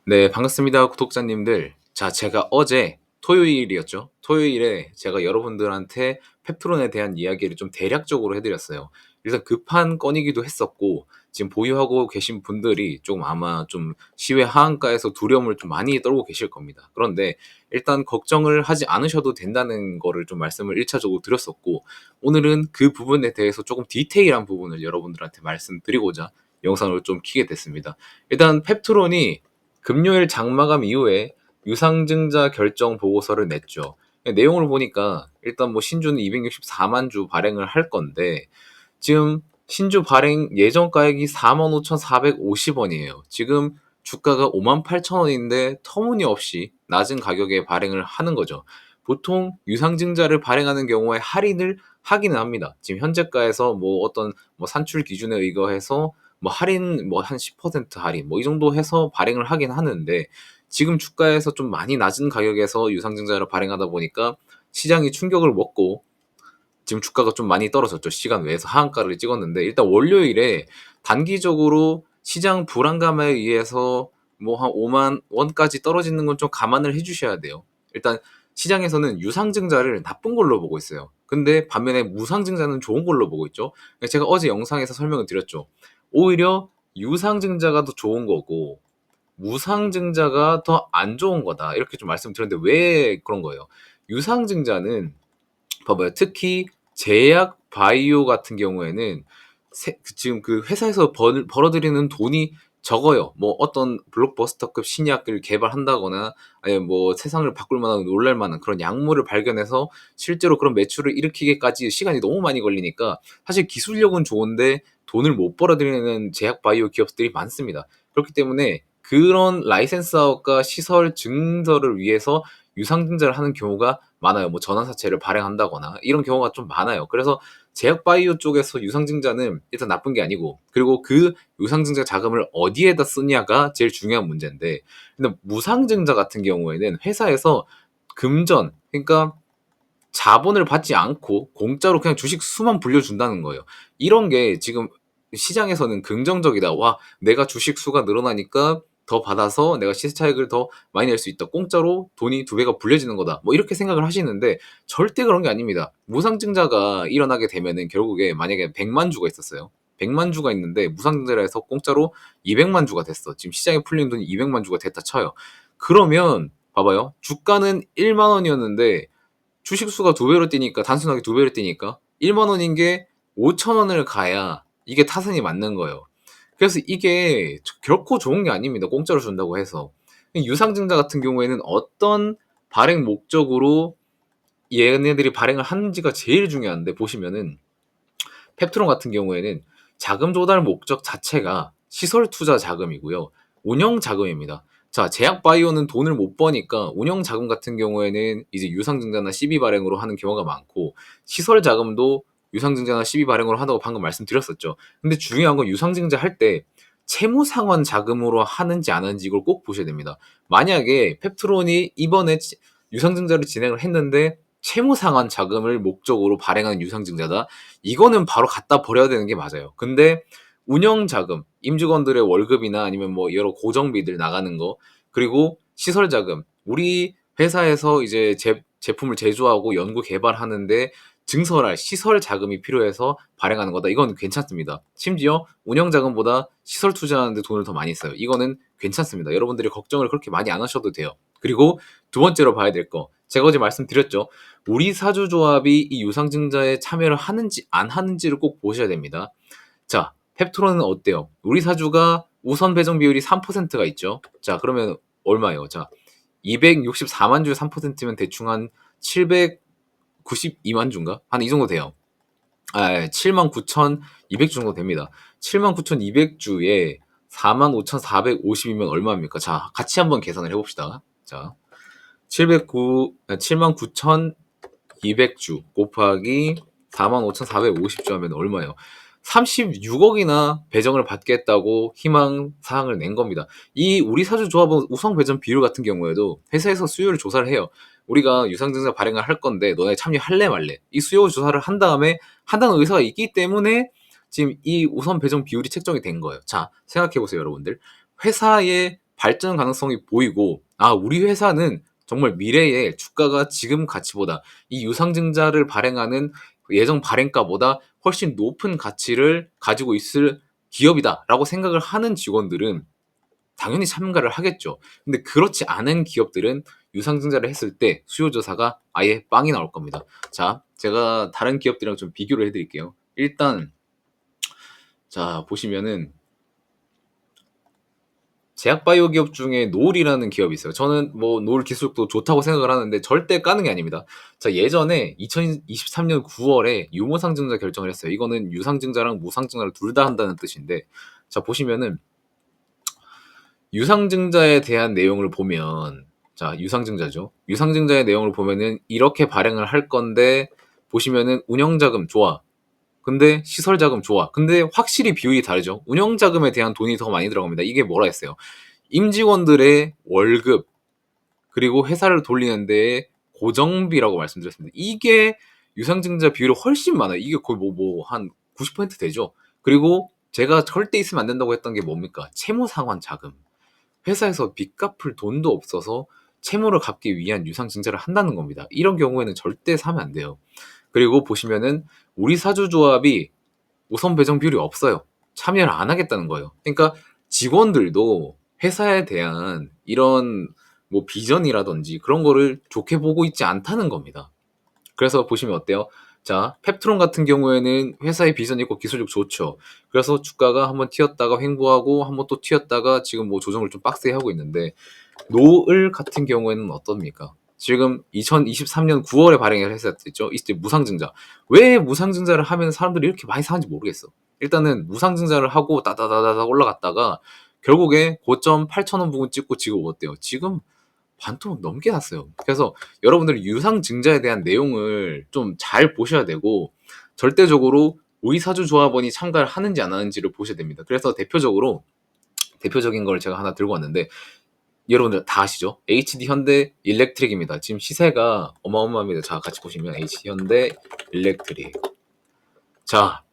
네, 반갑습니다, 구독자님들. 자, 제가 어제 토요일이었죠. 토요일에 제가 여러분들한테 펩트론에 대한 이야기를 좀 대략적으로 해드렸어요. 일단 급한 건이기도 했었고, 지금 보유하고 계신 분들이 좀 아마 좀 시외 하한가에서 두려움을 좀 많이 떨고 계실 겁니다. 그런데 일단 걱정을 하지 않으셔도 된다는 거를 좀 말씀을 1차적으로 드렸었고, 오늘은 그 부분에 대해서 조금 디테일한 부분을 여러분들한테 말씀드리고자 영상을 좀 키게 됐습니다. 일단 펩트론이 금요일 장마감 이후에 유상증자 결정 보고서를 냈죠. 내용을 보니까 일단 뭐 신주는 264만 주 발행을 할 건데, 지금 신주 발행 예정 가액이 45,450원이에요. 지금 주가가 58,000원인데 터무니없이 낮은 가격에 발행을 하는 거죠. 보통 유상증자를 발행하는 경우에 할인을 하기는 합니다. 지금 현재가에서 뭐 어떤 뭐 산출 기준에 의거해서 뭐 할인 뭐 한 10% 할인 뭐 이 정도 해서 발행을 하긴 하는데, 지금 주가에서 좀 많이 낮은 가격에서 유상증자를 발행하다 보니까 시장이 충격을 먹고 지금 주가가 좀 많이 떨어졌죠. 시간 외에서 하한가를 찍었는데, 일단 월요일에 단기적으로 시장 불안감에 의해서 뭐 한 5만 원까지 떨어지는 건 좀 감안을 해주셔야 돼요. 일단 시장에서는 유상증자를 나쁜 걸로 보고 있어요. 근데 반면에 무상증자는 좋은 걸로 보고 있죠. 제가 어제 영상에서 설명을 드렸죠. 오히려 유상증자가 더 좋은 거고 무상증자가 더 안 좋은 거다, 이렇게 좀 말씀드렸는데 왜 그런 거예요? 유상증자는 봐봐요. 특히 제약 바이오 같은 경우에는 지금 그 회사에서 벌어들이는 돈이 적어요. 뭐 어떤 블록버스터급 신약을 개발한다거나 아니면 뭐 세상을 바꿀 만한 놀랄 만한 그런 약물을 발견해서 실제로 그런 매출을 일으키기까지 시간이 너무 많이 걸리니까 사실 기술력은 좋은데 돈을 못 벌어들이는 제약 바이오 기업들이 많습니다. 그렇기 때문에 그런 라이센스아웃과 시설 증설을 위해서 유상증자를 하는 경우가 많아요. 뭐 전환사채를 발행한다거나 이런 경우가 좀 많아요. 그래서 제약바이오 쪽에서 유상증자는 일단 나쁜 게 아니고, 그리고 그 유상증자 자금을 어디에다 쓰냐가 제일 중요한 문제인데, 근데 무상증자 같은 경우에는 회사에서 금전, 그러니까 자본을 받지 않고 공짜로 그냥 주식 수만 불려준다는 거예요. 이런 게 지금 시장에서는 긍정적이다. 와, 내가 주식 수가 늘어나니까 더 받아서 내가 시세 차익을 더 많이 낼 수 있다. 공짜로 돈이 두 배가 불려지는 거다. 뭐 이렇게 생각을 하시는데 절대 그런 게 아닙니다. 무상증자가 일어나게 되면은 결국에 만약에 100만 주가 있었어요. 100만 주가 있는데 무상증자를 해서 공짜로 200만 주가 됐어. 지금 시장에 풀린 돈이 200만 주가 됐다 쳐요. 그러면 봐봐요. 주가는 1만 원이었는데 주식 수가 두 배로 뛰니까, 단순하게 두 배로 뛰니까 1만 원인 게 5천 원을 가야 이게 타선이 맞는 거예요. 그래서 이게 결코 좋은 게 아닙니다. 공짜로 준다고 해서. 유상증자 같은 경우에는 어떤 발행 목적으로 얘네들이 발행을 하는지가 제일 중요한데, 보시면은 펩트론 같은 경우에는 자금 조달 목적 자체가 시설 투자 자금이고요. 운영 자금입니다. 자, 제약 바이오는 돈을 못 버니까 운영 자금 같은 경우에는 이제 유상증자나 CB 발행으로 하는 경우가 많고, 시설 자금도 유상증자나 CB 발행으로 한다고 방금 말씀드렸었죠. 근데 중요한 건 유상증자 할 때 채무 상환 자금으로 하는지 안 하는지 이걸 꼭 보셔야 됩니다. 만약에 펩트론이 이번에 유상증자를 진행을 했는데 채무 상환 자금을 목적으로 발행하는 유상증자다, 이거는 바로 갖다 버려야 되는 게 맞아요. 근데 운영 자금, 임직원들의 월급이나 아니면 뭐 여러 고정비들 나가는 거, 그리고 시설 자금, 우리 회사에서 이제 제품을 제조하고 연구 개발하는데 증설할 시설 자금이 필요해서 발행하는 거다, 이건 괜찮습니다. 심지어 운영 자금보다 시설 투자하는데 돈을 더 많이 써요. 이거는 괜찮습니다. 여러분들이 걱정을 그렇게 많이 안 하셔도 돼요. 그리고 두 번째로 봐야 될 거, 제가 어제 말씀드렸죠. 우리 사주조합이 이 유상증자에 참여를 하는지 안 하는지를 꼭 보셔야 됩니다. 자, 펩트론은 어때요? 우리 사주가 우선 배정 비율이 3%가 있죠. 자, 그러면 얼마예요? 자, 264만 주에 3%면 대충 한 792만 주인가? 한 이 정도 돼요. 79,200주 정도 됩니다. 79,200주에 45,450이면 얼마입니까? 자, 같이 한번 계산을 해봅시다. 자, 79,200주 곱하기 45,450주 하면 얼마예요? 36억이나 배정을 받겠다고 희망 사항을 낸 겁니다. 이 우리 사주 조합은 우선 배정 비율 같은 경우에도 회사에서 수요를 조사를 해요. 우리가 유상증자 발행을 할 건데 너네 참여할래 말래? 이 수요 조사를 한 다음에 한다는 의사가 있기 때문에 지금 이 우선 배정 비율이 책정이 된 거예요. 자, 생각해 보세요, 여러분들. 회사의 발전 가능성이 보이고 우리 회사는 정말 미래에 주가가 지금 가치보다 이 유상증자를 발행하는 예정 발행가보다 훨씬 높은 가치를 가지고 있을 기업이다라고 생각을 하는 직원들은 당연히 참가를 하겠죠. 근데 그렇지 않은 기업들은 유상증자를 했을 때 수요조사가 아예 빵이 나올 겁니다. 자, 제가 다른 기업들이랑 좀 비교를 해드릴게요. 일단 자 보시면은 제약바이오 기업 중에 노을이라는 기업이 있어요. 저는 뭐 노을 기술도 좋다고 생각을 하는데 절대 까는 게 아닙니다. 자, 예전에 2023년 9월에 유무상증자 결정을 했어요. 이거는 유상증자랑 무상증자를 둘 다 한다는 뜻인데, 자 보시면은 유상증자에 대한 내용을 보면, 자 유상증자죠. 유상증자의 내용을 보면은 이렇게 발행을 할 건데, 보시면은 운영자금 좋아. 근데 시설자금 좋아. 근데 확실히 비율이 다르죠. 운영자금에 대한 돈이 더 많이 들어갑니다. 이게 뭐라 했어요? 임직원들의 월급, 그리고 회사를 돌리는 데에 고정비라고 말씀드렸습니다. 이게 유상증자 비율이 훨씬 많아요. 이게 거의 한 90% 되죠. 그리고 제가 절대 있으면 안 된다고 했던 게 뭡니까? 채무상환 자금. 회사에서 빚 갚을 돈도 없어서 채무를 갚기 위한 유상증자를 한다는 겁니다. 이런 경우에는 절대 사면 안 돼요. 그리고 보시면은 우리 사주조합이 우선 배정 비율이 없어요. 참여를 안 하겠다는 거예요. 그러니까 직원들도 회사에 대한 이런 뭐 비전이라든지 그런 거를 좋게 보고 있지 않다는 겁니다. 그래서 보시면 어때요? 자, 펩트론 같은 경우에는 회사의 비전이 있고 기술력 좋죠. 그래서 주가가 한번 튀었다가 횡보하고 한번 또 튀었다가 지금 뭐 조정을 좀 빡세게 하고 있는데, 노을 같은 경우에는 어떻습니까? 지금 2023년 9월에 발행을 했었죠. 이때 무상증자. 왜 무상증자를 하면 사람들이 이렇게 많이 사는지 모르겠어. 일단은 무상증자를 하고 따다다다다 올라갔다가 결국에 고점 8,000원 부근 찍고 지금 어때요? 지금 반토막 넘게 났어요. 그래서 여러분들이 유상증자에 대한 내용을 좀 잘 보셔야 되고, 절대적으로 우리사주조합원이 참가를 하는지 안 하는지를 보셔야 됩니다. 그래서 대표적인 걸 제가 하나 들고 왔는데, 여러분들 다 아시죠? HD 현대 일렉트릭입니다. 지금 시세가 어마어마합니다. 자, 같이 보시면 HD 현대 일렉트릭. 자,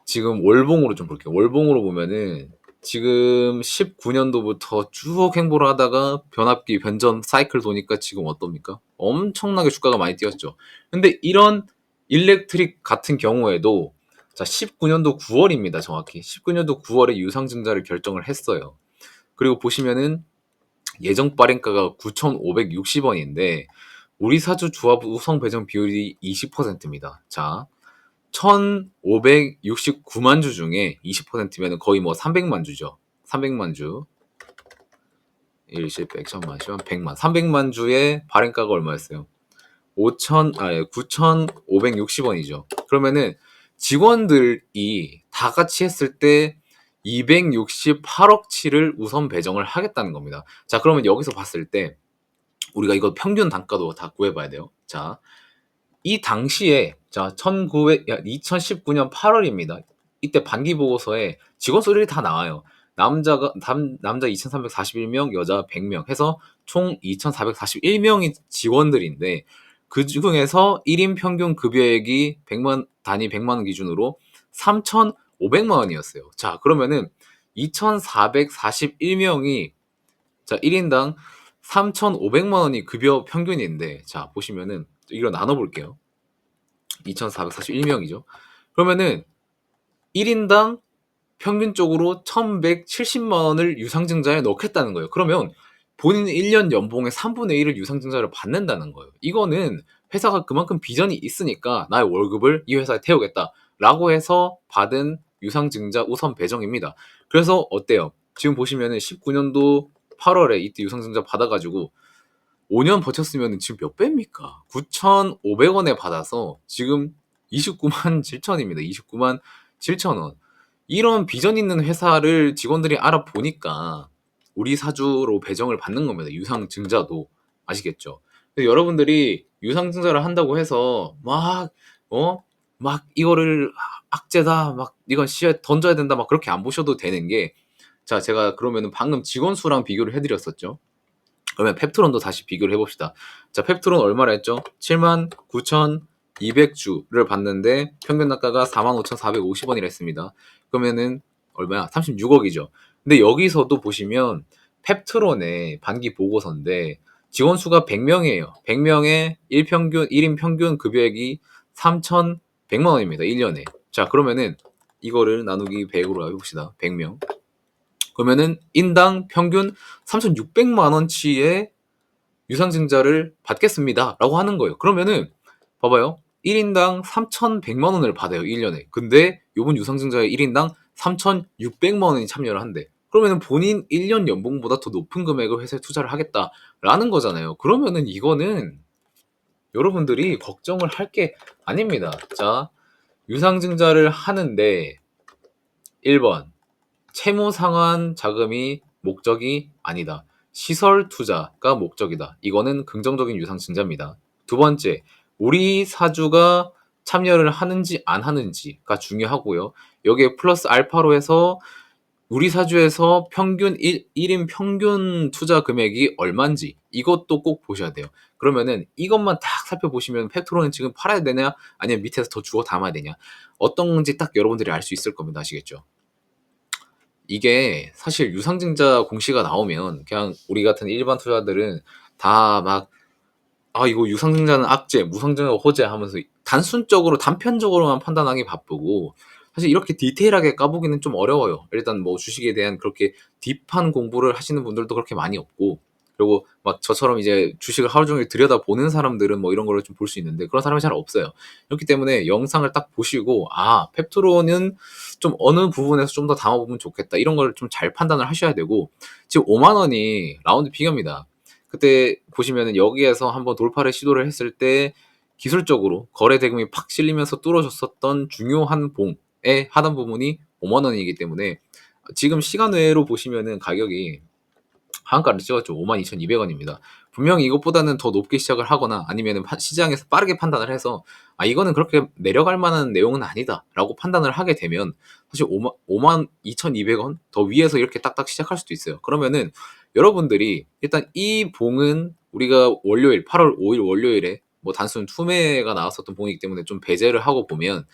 지금 월봉으로 좀 볼게요. 월봉으로 보면은 지금 19년도부터 쭉 횡보를 하다가 변압기 변전 사이클 도니까 지금 어떻습니까? 엄청나게 주가가 많이 뛰었죠. 근데 이런 일렉트릭 같은 경우에도, 자 19년도 9월입니다. 정확히 19년도 9월에 유상증자를 결정을 했어요. 그리고 보시면은 예정 발행가가 9,560원인데 우리 사주 조합 우성 배정 비율이 20%입니다. 자, 1,569만 주 중에 20%면 거의 뭐 300만 주죠. 300만 주. 일십, 백천만, 시원, 100만. 300만 주의 발행가가 얼마였어요? 9,560원이죠. 그러면은 직원들이 다 같이 했을 때 268억치를 우선 배정을 하겠다는 겁니다. 자, 그러면 여기서 봤을 때 우리가 이거 평균 단가도 다 구해봐야 돼요. 자, 이 당시에 자 2019년 8월입니다. 이때 반기 보고서에 직원 수들이 다 나와요. 남자 2,341명, 여자 100명 해서 총 2,441명이 직원들인데, 그 중에서 1인 평균 급여액이 100만 단위 100만 원 기준으로 3,500만 원이었어요. 자, 그러면은 2,441명이 자 1인당 3,500만 원이 급여 평균인데, 자 보시면은 이거 나눠 볼게요. 2,441명이죠. 그러면은 1인당 평균적으로 1,170만 원을 유상증자에 넣겠다는 거예요. 그러면 본인 1년 연봉의 3분의 1을 유상증자를 받는다는 거예요. 이거는 회사가 그만큼 비전이 있으니까 나의 월급을 이 회사에 태우겠다라고 해서 받은 유상증자 우선 배정입니다. 그래서 어때요? 지금 보시면은 19년도 8월에 이때 유상증자 받아가지고 5년 버텼으면 지금 몇 배입니까? 9,500원에 받아서 지금 29만 7천입니다. 29만 7천 원. 이런 비전 있는 회사를 직원들이 알아보니까 우리 사주로 배정을 받는 겁니다. 유상증자도. 아시겠죠? 근데 여러분들이 유상증자를 한다고 해서 막 이거를 악재다, 막 이건 시에 던져야 된다, 막 그렇게 안 보셔도 되는 게, 자 제가 그러면은 방금 직원 수랑 비교를 해드렸었죠. 그러면 펩트론도 다시 비교를 해봅시다. 자, 펩트론 얼마나 했죠? 79,200주를 받는데 평균 단가가 45,450원이라 했습니다. 그러면은 얼마야? 36억이죠. 근데 여기서도 보시면 펩트론의 반기 보고서인데 직원 수가 100명이에요. 100명의 일평균 1인 평균 급여액이 3,100만 원입니다. 1년에. 자, 그러면은 이거를 나누기 100으로 해 봅시다. 100명. 그러면은 인당 평균 3,600만 원치의 유상증자를 받겠습니다라고 하는 거예요. 그러면은 봐봐요. 1인당 3,100만 원을 받아요. 1년에. 근데 요번 유상증자에 1인당 3,600만 원이 참여를 한대. 그러면은 본인 1년 연봉보다 더 높은 금액을 회사에 투자를 하겠다라는 거잖아요. 그러면은 이거는 여러분들이 걱정을 할 게 아닙니다. 자, 유상증자를 하는데 1번 채무 상환 자금이 목적이 아니다. 시설 투자가 목적이다. 이거는 긍정적인 유상증자입니다. 두 번째, 우리 사주가 참여를 하는지 안 하는지가 중요하고요. 여기에 플러스 알파로 해서 우리 사주에서 평균 1인 평균 투자 금액이 얼마인지 이것도 꼭 보셔야 돼요. 그러면은 이것만 딱 살펴보시면 팩토로는 지금 팔아야 되냐 아니면 밑에서 더 주워 담아야 되냐 어떤 건지 딱 여러분들이 알 수 있을 겁니다. 아시겠죠? 이게 사실 유상증자 공시가 나오면 그냥 우리 같은 일반 투자들은 다 막 아 이거 유상증자는 악재, 무상증자가 호재 하면서 단순적으로 단편적으로만 판단하기 바쁘고 사실 이렇게 디테일하게 까보기는 좀 어려워요. 일단 뭐 주식에 대한 그렇게 딥한 공부를 하시는 분들도 그렇게 많이 없고 그리고 막 저처럼 이제 주식을 하루 종일 들여다보는 사람들은 뭐 이런 거를 좀 볼 수 있는데 그런 사람이 잘 없어요. 그렇기 때문에 영상을 딱 보시고 아 펩토론은 좀 어느 부분에서 좀 더 담아보면 좋겠다 이런 걸 좀 잘 판단을 하셔야 되고 지금 5만 원이 라운드 픽입니다. 그때 보시면은 여기에서 한번 돌파를 시도를 했을 때 기술적으로 거래 대금이 팍 실리면서 뚫어졌었던 중요한 봉의 하단 부분이 5만 원이기 때문에 지금 시간 외로 보시면은 가격이 하한가를 찍었죠. 52,200원입니다. 분명히 이것보다는 더 높게 시작을 하거나 아니면 시장에서 빠르게 판단을 해서 아 이거는 그렇게 내려갈 만한 내용은 아니다라고 판단을 하게 되면 사실 52,200원 더 위에서 이렇게 딱딱 시작할 수도 있어요. 그러면은 여러분들이 일단 이 봉은 우리가 월요일 8월 5일 월요일에 뭐 단순 투매가 나왔었던 봉이기 때문에 좀 배제를 하고 보면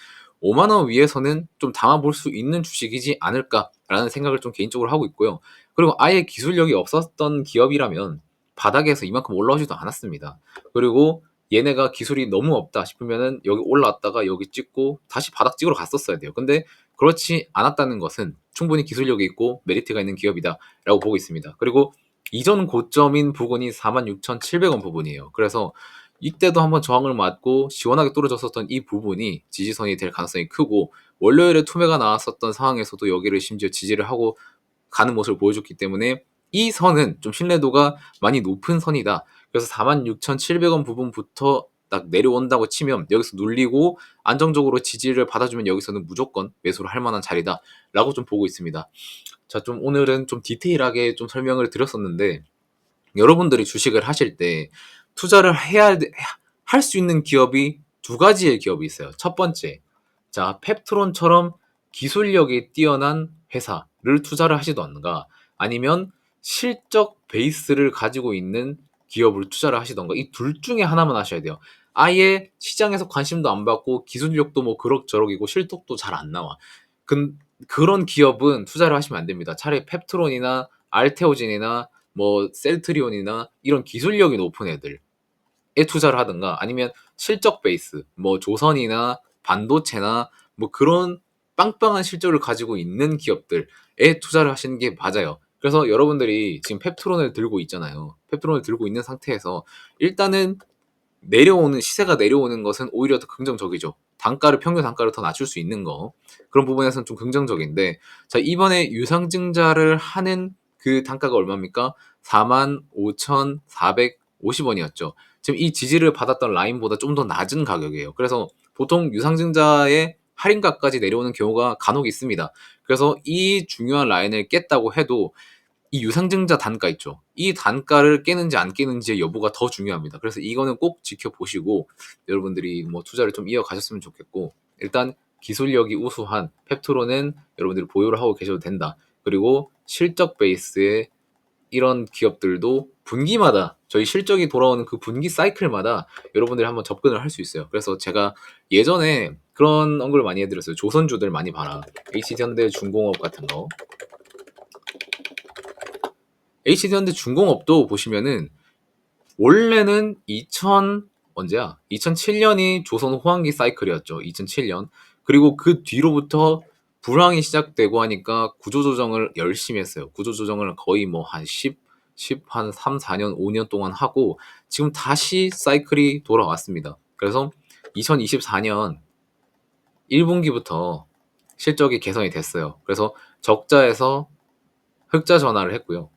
5만 원 위에서는 좀 담아볼 수 있는 주식이지 않을까라는 생각을 좀 개인적으로 하고 있고요. 그리고 아예 기술력이 없었던 기업이라면 바닥에서 이만큼 올라오지도 않았습니다. 그리고 얘네가 기술이 너무 없다 싶으면은 여기 올라왔다가 여기 찍고 다시 바닥 찍으러 갔었어야 돼요. 근데 그렇지 않았다는 것은 충분히 기술력이 있고 메리트가 있는 기업이다라고 보고 있습니다. 그리고 이전 고점인 부분이 46,700원 부분이에요. 그래서 이때도 한번 저항을 맞고 시원하게 떨어졌었던 이 부분이 지지선이 될 가능성이 크고 월요일에 투매가 나왔었던 상황에서도 여기를 심지어 지지를 하고 가는 모습을 보여줬기 때문에 이 선은 좀 신뢰도가 많이 높은 선이다. 그래서 46,700원 부분부터 딱 내려온다고 치면 여기서 눌리고 안정적으로 지지를 받아주면 여기서는 무조건 매수를 할 만한 자리다라고 좀 보고 있습니다. 자, 좀 오늘은 좀 디테일하게 좀 설명을 드렸었는데 여러분들이 주식을 하실 때 투자를 할 수 있는 기업이 두 가지의 기업이 있어요. 첫 번째, 자, 펩트론처럼 기술력이 뛰어난 회사를 투자를 하시던가 아니면 실적 베이스를 가지고 있는 기업을 투자를 하시던가 이 둘 중에 하나만 하셔야 돼요. 아예 시장에서 관심도 안 받고 기술력도 뭐 그럭저럭이고 실적도 잘 안 나와. 그런 기업은 투자를 하시면 안 됩니다. 차라리 펩트론이나 알테오진이나 뭐 셀트리온이나 이런 기술력이 높은 애들에 투자를 하든가 아니면 실적 베이스 뭐 조선이나 반도체나 뭐 그런 빵빵한 실적을 가지고 있는 기업들에 투자를 하시는 게 맞아요. 그래서 여러분들이 지금 펩트론을 들고 있잖아요. 펩트론을 들고 있는 상태에서 일단은 내려오는 시세가 내려오는 것은 오히려 더 긍정적이죠. 단가를 평균 단가를 더 낮출 수 있는 거 그런 부분에서는 좀 긍정적인데 자 이번에 유상증자를 하는 그 단가가 얼마입니까? 45,450원이었죠. 지금 이 지지를 받았던 라인보다 좀 더 낮은 가격이에요. 그래서 보통 유상증자의 할인가까지 내려오는 경우가 간혹 있습니다. 그래서 이 중요한 라인을 깼다고 해도 이 유상증자 단가 있죠. 이 단가를 깨는지 안 깨는지의 여부가 더 중요합니다. 그래서 이거는 꼭 지켜보시고 여러분들이 뭐 투자를 좀 이어가셨으면 좋겠고 일단 기술력이 우수한 펩토로는 여러분들이 보유를 하고 계셔도 된다. 그리고 실적 베이스의 이런 기업들도 분기마다 저희 실적이 돌아오는 그 분기 사이클마다 여러분들이 한번 접근을 할 수 있어요. 그래서 제가 예전에 그런 언급을 많이 해드렸어요. 조선주들 많이 봐라. HD현대 중공업 같은 거. HD현대중공업도 보시면은 원래는 언제야? 2007년이 조선 호황기 사이클이었죠. 2007년. 그리고 그 뒤로부터 불황이 시작되고 하니까 구조조정을 열심히 했어요. 구조조정을 거의 뭐 한 3, 4년, 5년 동안 하고 지금 다시 사이클이 돌아왔습니다. 그래서 2024년 1분기부터 실적이 개선이 됐어요. 그래서 적자에서 흑자 전환을 했고요.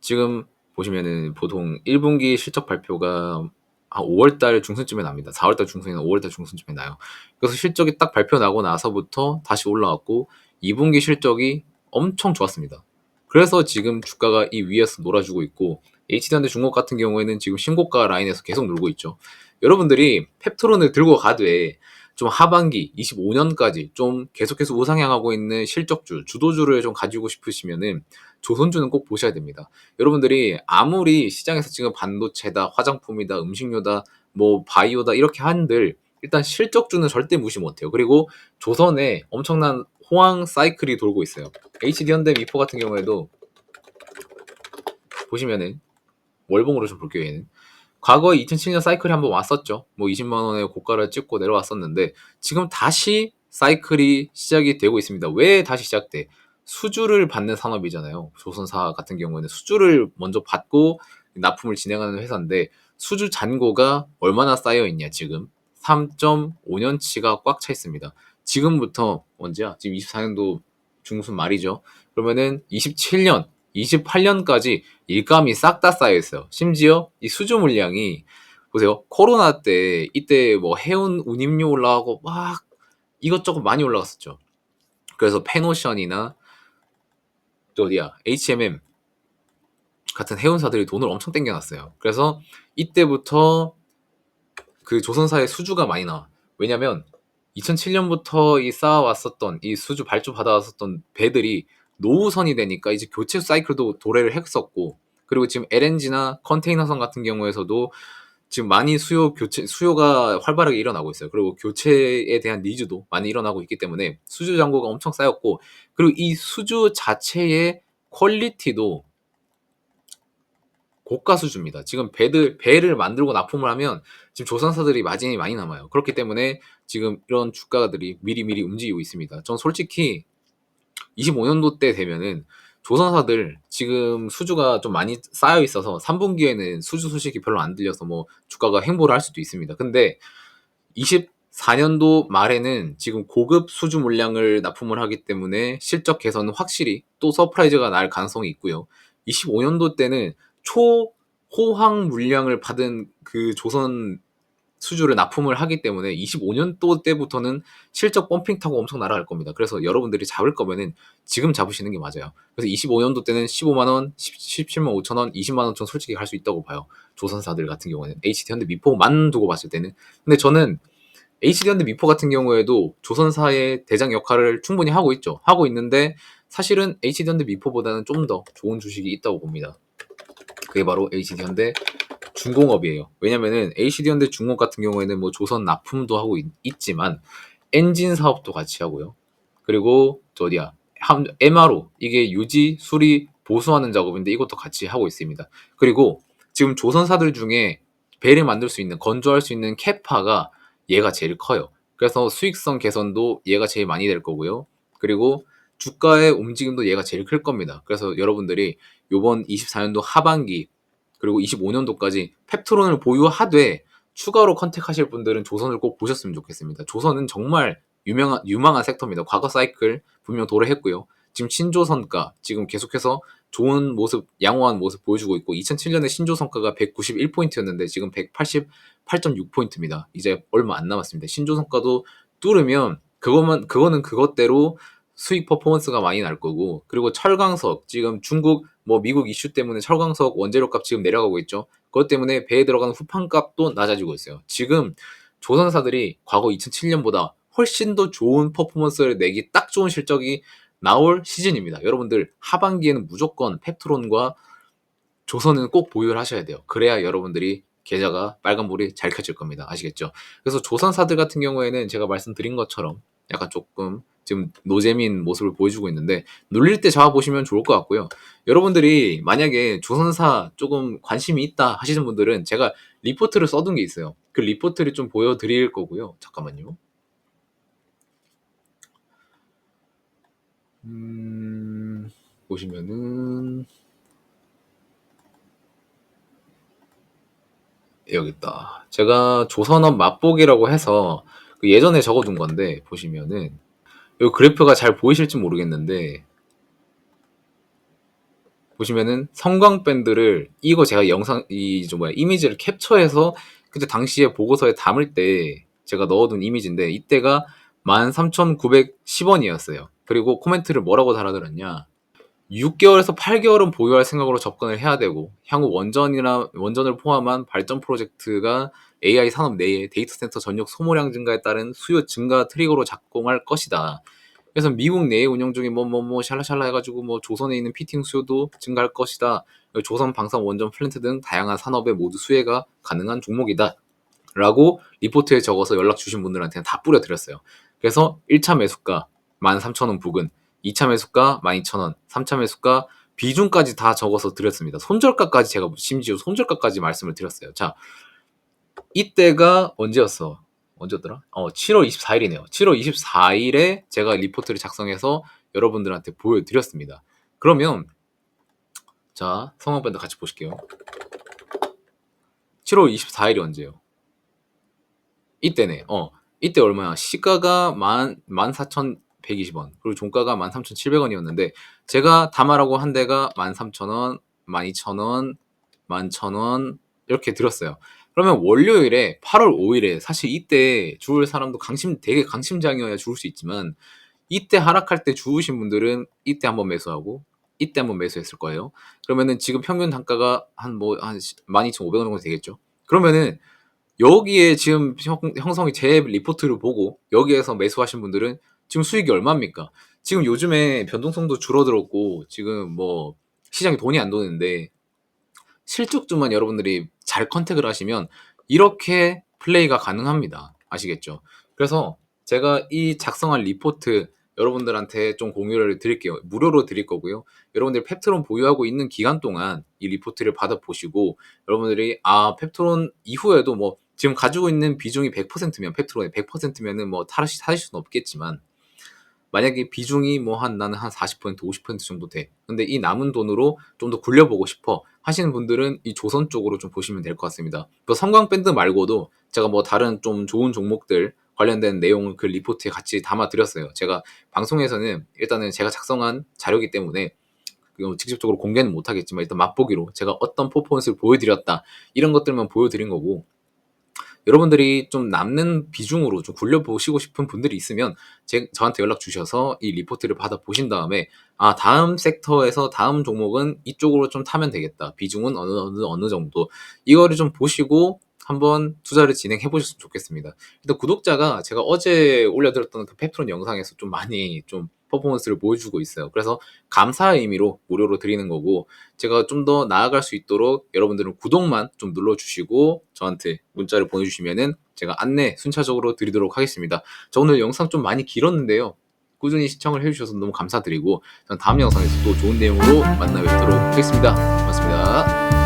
지금 보시면은 보통 1분기 실적 발표가 한 5월달 중순쯤에 납니다. 4월달 중순이나 5월달 중순쯤에 나요. 그래서 실적이 딱 발표 나고 나서부터 다시 올라왔고 2분기 실적이 엄청 좋았습니다. 그래서 지금 주가가 이 위에서 놀아주고 있고 HD현대중공업 같은 경우에는 지금 신고가 라인에서 계속 놀고 있죠. 여러분들이 펩트론을 들고 가되 좀 하반기 25년까지 좀 계속해서 우상향하고 있는 실적주, 주도주를 좀 가지고 싶으시면은 조선주는 꼭 보셔야 됩니다. 여러분들이 아무리 시장에서 지금 반도체다, 화장품이다, 음식료다, 뭐 바이오다 이렇게 한들 일단 실적주는 절대 무시 못해요. 그리고 조선에 엄청난 호황 사이클이 돌고 있어요. HD현대 미포 같은 경우에도 보시면은 월봉으로 좀 볼게요. 얘는 과거에 2007년 사이클이 한번 왔었죠. 뭐 20만 원의 고가를 찍고 내려왔었는데 지금 다시 사이클이 시작이 되고 있습니다. 왜 다시 시작돼? 수주를 받는 산업이잖아요. 조선사 같은 경우에는 수주를 먼저 받고 납품을 진행하는 회사인데 수주 잔고가 얼마나 쌓여 있냐 지금 3.5년치가 꽉 차 있습니다. 지금부터 언제야? 지금 24년도 중순 말이죠. 그러면은 27년, 28년까지 일감이 싹 다 쌓여 있어요. 심지어 이 수주 물량이 보세요. 코로나 때 이때 뭐 해운 운임료 올라가고 막 이것저것 많이 올라갔었죠. 그래서 페노션이나 또 어디야 H&M 같은 해운사들이 돈을 엄청 땡겨놨어요. 그래서 이때부터 그 조선사의 수주가 많이 나와. 왜냐면 2007년부터 이 쌓아왔었던 이 수주 발주 받아왔었던 배들이 노후선이 되니까 이제 교체 사이클도 도래를 했었고 그리고 지금 LNG나 컨테이너선 같은 경우에서도 지금 많이 수요가 활발하게 일어나고 있어요. 그리고 교체에 대한 니즈도 많이 일어나고 있기 때문에 수주 잔고가 엄청 쌓였고 그리고 이 수주 자체의 퀄리티도 고가 수주입니다. 지금 배를 만들고 납품을 하면 지금 조선사들이 마진이 많이 남아요. 그렇기 때문에 지금 이런 주가들이 미리미리 움직이고 있습니다. 전 솔직히 25년도 때 되면은 조선사들 지금 수주가 좀 많이 쌓여 있어서 3분기에는 수주 소식이 별로 안 들려서 뭐 주가가 행보를 할 수도 있습니다. 근데 24년도 말에는 지금 고급 수주 물량을 납품을 하기 때문에 실적 개선은 확실히 또 서프라이즈가 날 가능성이 있고요. 25년도 때는 초호황 물량을 받은 그 조선 수주를 납품을 하기 때문에 25년도 때부터는 실적 펌핑 타고 엄청 날아갈 겁니다. 그래서 여러분들이 잡을 거면은 지금 잡으시는 게 맞아요. 그래서 25년도 때는 15만 원, 17만 5천 원, 20만 원 전 솔직히 갈 수 있다고 봐요. 조선사들 같은 경우에는 HD현대 미포만 두고 봤을 때는. 근데 저는 HD현대 미포 같은 경우에도 조선사의 대장 역할을 충분히 하고 있죠. 하고 있는데 사실은 HD현대 미포보다는 좀 더 좋은 주식이 있다고 봅니다. 그게 바로 HD현대 중공업이에요. 왜냐면은 HD현대 중공업 같은 경우에는 뭐 조선 납품도 하고 있지만 엔진 사업도 같이 하고요. 그리고 저 어디야 MRO 이게 유지 수리 보수하는 작업인데 이것도 같이 하고 있습니다. 그리고 지금 조선사들 중에 배를 만들 수 있는 건조할 수 있는 캐파가 얘가 제일 커요. 그래서 수익성 개선도 얘가 제일 많이 될 거고요. 그리고 주가의 움직임도 얘가 제일 클 겁니다. 그래서 여러분들이 요번 24년도 하반기 그리고 25년도까지 펩트론을 보유하되 추가로 컨택하실 분들은 조선을 꼭 보셨으면 좋겠습니다. 조선은 정말 유망한 섹터입니다. 과거 사이클 분명 도래했고요. 지금 신조선가 지금 계속해서 좋은 모습, 양호한 모습 보여주고 있고 2007년에 신조선가가 191포인트였는데 지금 188.6포인트입니다. 이제 얼마 안 남았습니다. 신조선가도 뚫으면 그거는 그것대로 수익 퍼포먼스가 많이 날 거고 그리고 철강석 지금 중국 뭐 미국 이슈 때문에 철강석 원재료 값 지금 내려가고 있죠. 그것 때문에 배에 들어가는 후판 값도 낮아지고 있어요. 지금 조선사들이 과거 2007년보다 훨씬 더 좋은 퍼포먼스를 내기 딱 좋은 실적이 나올 시즌입니다. 여러분들 하반기에는 무조건 펩트론과 조선은 꼭 보유를 하셔야 돼요. 그래야 여러분들이 계좌가 빨간불이 잘 켜질 겁니다. 아시겠죠? 그래서 조선사들 같은 경우에는 제가 말씀드린 것처럼 약간 조금 지금 노잼인 모습을 보여주고 있는데 눌릴 때 잡아보시면 좋을 것 같고요. 여러분들이 만약에 조선사 조금 관심이 있다 하시는 분들은 제가 리포트를 써둔 게 있어요. 그 리포트를 좀 보여드릴 거고요. 잠깐만요. 보시면은 여기 있다. 제가 조선업 맛보기라고 해서 그 예전에 적어둔 건데 보시면은 이 그래프가 잘 보이실지 모르겠는데 보시면은 성광 밴드를 이거 제가 영상 이미지를 캡처해서 그때 당시에 보고서에 담을 때 제가 넣어둔 이미지인데 이때가 13,910원이었어요. 그리고 코멘트를 뭐라고 달아들었냐? 6개월에서 8개월은 보유할 생각으로 접근을 해야 되고 향후 원전을 포함한 발전 프로젝트가 AI 산업 내에 데이터 센터 전력 소모량 증가에 따른 수요 증가 트리거로 작동할 것이다. 그래서 미국 내에 운영 중인 샬라샬라 해가지고 조선에 있는 피팅 수요도 증가할 것이다. 조선 방산 원전 플랜트 등 다양한 산업에 모두 수혜가 가능한 종목이다. 라고 리포트에 적어서 연락 주신 분들한테는 다 뿌려드렸어요. 그래서 1차 매수가 13,000원 부근, 2차 매수가 12,000원, 3차 매수가 비중까지 다 적어서 드렸습니다. 손절가까지 제가 심지어 손절가까지 말씀을 드렸어요. 자, 이때가 언제였더라? 7월 24일이네요. 7월 24일에 제가 리포트를 작성해서 여러분들한테 보여드렸습니다. 그러면 자, 성황밴드 같이 보실게요. 7월 24일이 언제예요? 이때네. 이때 얼마야? 시가가 14,120원. 그리고 종가가 13,700원이었는데 제가 담아라고 한 데가 13,000원, 12,000원, 11,000원 이렇게 들었어요. 그러면 월요일에 8월 5일에 사실 이때 주울 사람도 되게 강심장이어야 주울 수 있지만 이때 하락할 때 주우신 분들은 이때 한번 매수하고 이때 한번 매수했을 거예요. 그러면은 지금 평균 단가가 한 12,500원 정도 되겠죠. 그러면은 여기에 지금 형성이 제 리포트를 보고 여기에서 매수하신 분들은 지금 수익이 얼마입니까? 지금 요즘에 변동성도 줄어들었고 지금 시장에 돈이 안 도는데 실적주만 여러분들이 잘 컨택을 하시면 이렇게 플레이가 가능합니다. 아시겠죠? 그래서 제가 이 작성한 리포트 여러분들한테 좀 공유를 드릴게요. 무료로 드릴 거고요. 여러분들이 펩트론 보유하고 있는 기간 동안 이 리포트를 받아보시고 여러분들이 펩트론 이후에도 지금 가지고 있는 비중이 100%면 펩트론의 100%면은 다시 사실 수는 없겠지만 만약에 비중이 나는 한 40%, 50% 정도 돼. 근데 이 남은 돈으로 좀 더 굴려보고 싶어 하시는 분들은 이 조선 쪽으로 좀 보시면 될 것 같습니다. 그 성광밴드 말고도 제가 다른 좀 좋은 종목들 관련된 내용을 그 리포트에 같이 담아드렸어요. 제가 방송에서는 일단은 제가 작성한 자료이기 때문에 직접적으로 공개는 못하겠지만 일단 맛보기로 제가 어떤 퍼포먼스를 보여드렸다 이런 것들만 보여드린 거고 여러분들이 좀 남는 비중으로 좀 굴려보시고 싶은 분들이 있으면 저한테 연락 주셔서 이 리포트를 받아보신 다음에 다음 섹터에서 다음 종목은 이쪽으로 좀 타면 되겠다. 비중은 어느 정도. 이거를 좀 보시고 한번 투자를 진행해 보셨으면 좋겠습니다. 일단 구독자가 제가 어제 올려드렸던 그 펩트론 영상에서 좀 많이 좀 퍼포먼스를 보여주고 있어요. 그래서 감사의 의미로 무료로 드리는 거고 제가 좀 더 나아갈 수 있도록 여러분들은 구독만 좀 눌러주시고 저한테 문자를 보내주시면은 제가 안내 순차적으로 드리도록 하겠습니다. 저 오늘 영상 좀 많이 길었는데요. 꾸준히 시청을 해주셔서 너무 감사드리고 저는 다음 영상에서 또 좋은 내용으로 만나 뵙도록 하겠습니다. 고맙습니다.